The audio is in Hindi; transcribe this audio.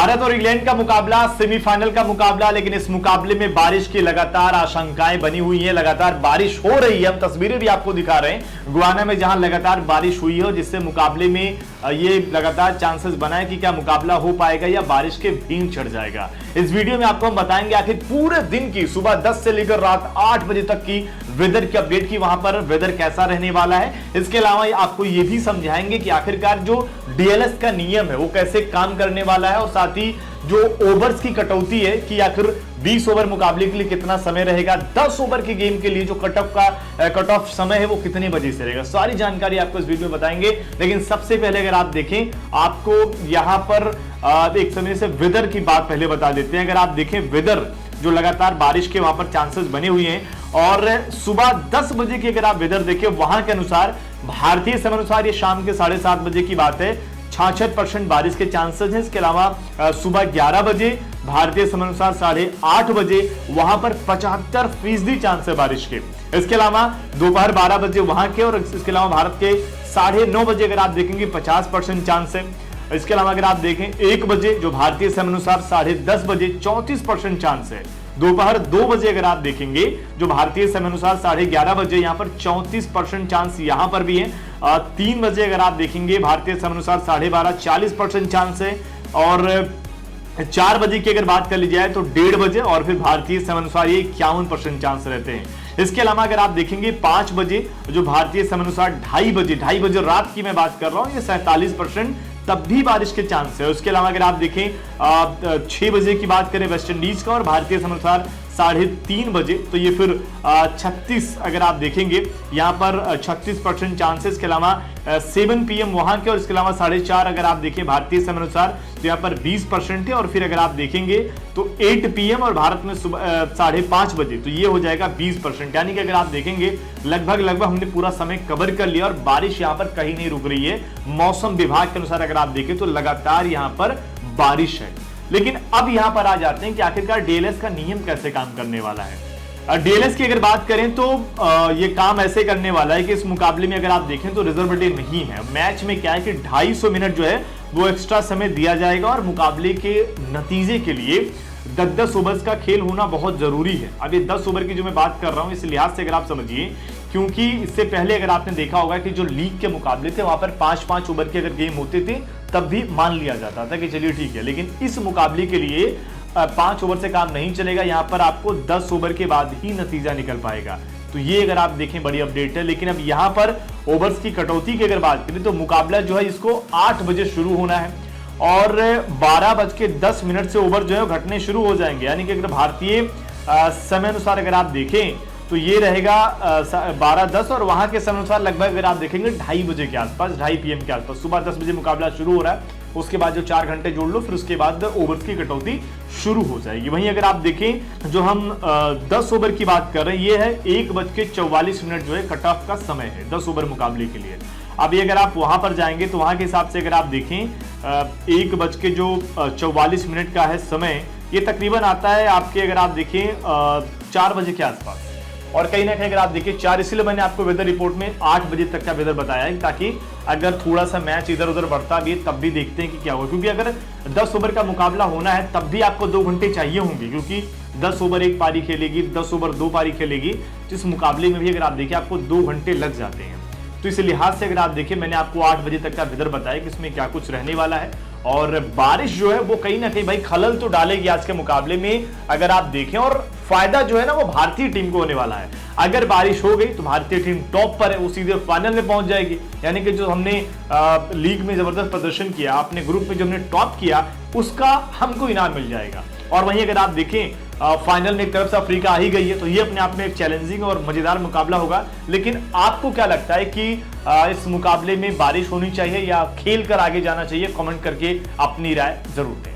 भारत और इंग्लैंड का मुकाबला, सेमीफाइनल का मुकाबला, लेकिन इस मुकाबले में बारिश की लगातार आशंकाएं बनी हुई हैं। लगातार बारिश हो रही है, हम तस्वीरें भी आपको दिखा रहे हैं गुयाना में जहां लगातार बारिश हुई है, जिससे मुकाबले में ये लगातार चांसेस बना है कि क्या मुकाबला हो पाएगा या बारिश के भीड़ चढ़ जाएगा। इस वीडियो में आपको हम बताएंगे आखिर पूरे दिन की सुबह 10 से लेकर रात 8 बजे तक की वेदर की अपडेट की, वहां पर वेदर कैसा रहने वाला है। इसके अलावा आपको ये भी समझाएंगे कि आखिरकार जो डीएलएस का नियम है वो कैसे काम करने वाला है, और साथ ही जो ओवर्स की कटौती है कि आखिर 20 ओवर मुकाबले के लिए कितना समय रहेगा, 10 ओवर के गेम के लिए जो कट ऑफ समय है वो कितने बजे से रहेगा। सारी जानकारी आपको इस वीडियो में बताएंगे। लेकिन सबसे पहले अगर आप देखें, आपको यहां पर एक समय से वेदर की बात पहले बता देते हैं। अगर आप देखें वेदर, जो लगातार बारिश के वहां पर चांसेस बने हुए हैं, और सुबह 10 बजे की अगर आप वेदर देखें वहां के अनुसार, भारतीय समय अनुसार ये शाम के 7:30 बजे की बात है, 66% बारिश के चांसेस हैं। इसके अलावा सुबह 11 बजे भारतीय समय अनुसार 8:30 बजे वहां पर 75% चांस है बारिश के। इसके अलावा दोपहर 12 बजे वहां के, और इसके अलावा भारत के 9:30 बजे अगर आप देखेंगे 50% चांस है। इसके अलावा अगर आप देखें 1 बजे जो भारतीय समय अनुसार 10:30 बजे 34% चांस है। दोपहर 2 बजे अगर आप देखेंगे जो भारतीय समय अनुसार 11:30 बजे, यहां पर 34% चांस यहां पर भी है। 3 बजे अगर आप देखेंगे भारतीय समय अनुसार 12:30 40% चांस है। और 4 बजे की अगर बात कर ली जाए तो 1:30 बजे, और फिर भारतीय समय अनुसार ये 51% चांस रहते हैं। इसके अलावा अगर आप देखेंगे 5 बजे जो भारतीय समय अनुसार 2:30 बजे रात की मैं बात कर रहा हूं, ये 47% तब भी बारिश के चांस है। उसके अलावा अगर आप देखें 6 बजे की बात करें वेस्ट इंडीज का, और भारतीय समय अनुसार 3:30 बजे, तो ये फिर 36 अगर आप देखेंगे यहाँ पर 36% चांसेस। के अलावा 7 PM वहां के, और इसके अलावा 4:30 अगर आप देखें भारतीय समय अनुसार तो यहाँ पर 20% है। और फिर अगर आप देखेंगे तो 8 PM और भारत में सुबह 5:30 बजे, तो ये हो जाएगा 20%। यानी कि अगर आप देखेंगे लगभग हमने पूरा समय कवर कर लिया, और बारिश यहाँ पर कहीं नहीं रुक रही है। मौसम विभाग के अनुसार अगर आप देखें तो लगातार यहाँ पर बारिश है। लेकिन अब यहां पर आ जाते हैं कि आखिरकार डीएलएस का नियम कैसे काम करने वाला है। डीएलएस की अगर बात करें तो ये काम ऐसे करने वाला है कि इस मुकाबले में अगर आप देखें तो रिजर्व डे नहीं है। मैच में क्या है कि 250 मिनट जो है वो एक्स्ट्रा समय दिया जाएगा, और मुकाबले के नतीजे के लिए 10-10 ओवर्स का खेल होना बहुत जरूरी है। अब ये 10 ओवर की जो मैं बात कर रहा हूं, इस लिहाज से अगर आप समझिए, क्योंकि इससे पहले अगर आपने देखा होगा कि जो लीग के मुकाबले थे वहां पर 5-5 ओवर के अगर गेम होते थे तब भी मान लिया जाता था कि चलिए ठीक है। लेकिन इस मुकाबले के लिए 5 ओवर से काम नहीं चलेगा, यहां पर आपको 10 ओवर के बाद ही नतीजा निकल पाएगा। तो ये अगर आप देखें बड़ी अपडेट है। लेकिन अब यहां पर ओवर्स की कटौती की अगर बात करें तो मुकाबला जो है इसको 8 बजे शुरू होना है, और 12:10 से ओवर जो है घटने शुरू हो जाएंगे। यानी कि अगर भारतीय समय अनुसार अगर आप देखें तो ये रहेगा 12:10, और वहां के समय अनुसार लगभग अगर आप देखेंगे 2:30 बजे के आसपास, 2:30 PM के आसपास, सुबह 10 बजे मुकाबला शुरू हो रहा है। उसके बाद जो 4 घंटे जोड़ लो, फिर उसके बाद ओवर्स की कटौती शुरू हो जाएगी। वहीं अगर आप देखें जो हम 10 ओवर की बात कर रहे हैं, ये है 1:44 जो है कट ऑफ का समय है 10 ओवर मुकाबले के लिए। अभी अगर आप वहां पर जाएंगे तो वहां के हिसाब से अगर आप देखें 1:44 का है समय, ये तकरीबन आता है आपके अगर आप देखें 4 बजे के आसपास। और कहीं ना कहीं अगर आप देखिए 4, इसलिए मैंने आपको वेदर रिपोर्ट में 8 बजे तक का वेदर बताया है, ताकि अगर थोड़ा सा मैच इधर उधर बढ़ता भी है तब भी देखते हैं कि क्या हुआ। क्योंकि अगर 10 ओवर का मुकाबला होना है तब भी आपको 2 घंटे चाहिए होंगे, क्योंकि 10 ओवर 1 पारी खेलेगी, 10 ओवर 2 पारी खेलेगी। इस मुकाबले में भी अगर आप देखिए आपको 2 घंटे लग जाते हैं। तो इस लिहाज से अगर आप देखिए मैंने आपको 8 बजे तक का वेदर बताया कि इसमें क्या कुछ रहने वाला है। और बारिश जो है वो कहीं ना कहीं भाई खलल तो डालेगी आज के मुकाबले में अगर आप देखें, और फायदा जो है ना वो भारतीय टीम को होने वाला है। अगर बारिश हो गई तो भारतीय टीम टॉप पर है, वो सीधे फाइनल में पहुंच जाएगी। यानी कि जो हमने लीग में जबरदस्त प्रदर्शन किया, अपने ग्रुप में जो हमने टॉप किया, उसका हमको इनाम मिल जाएगा। और वहीं अगर आप देखें फाइनल में एक तरफ से अफ्रीका आ ही गई है, तो ये अपने आप में एक चैलेंजिंग और मजेदार मुकाबला होगा। लेकिन आपको क्या लगता है कि इस मुकाबले में बारिश होनी चाहिए या खेल कर आगे जाना चाहिए? कमेंट करके अपनी राय जरूर दें।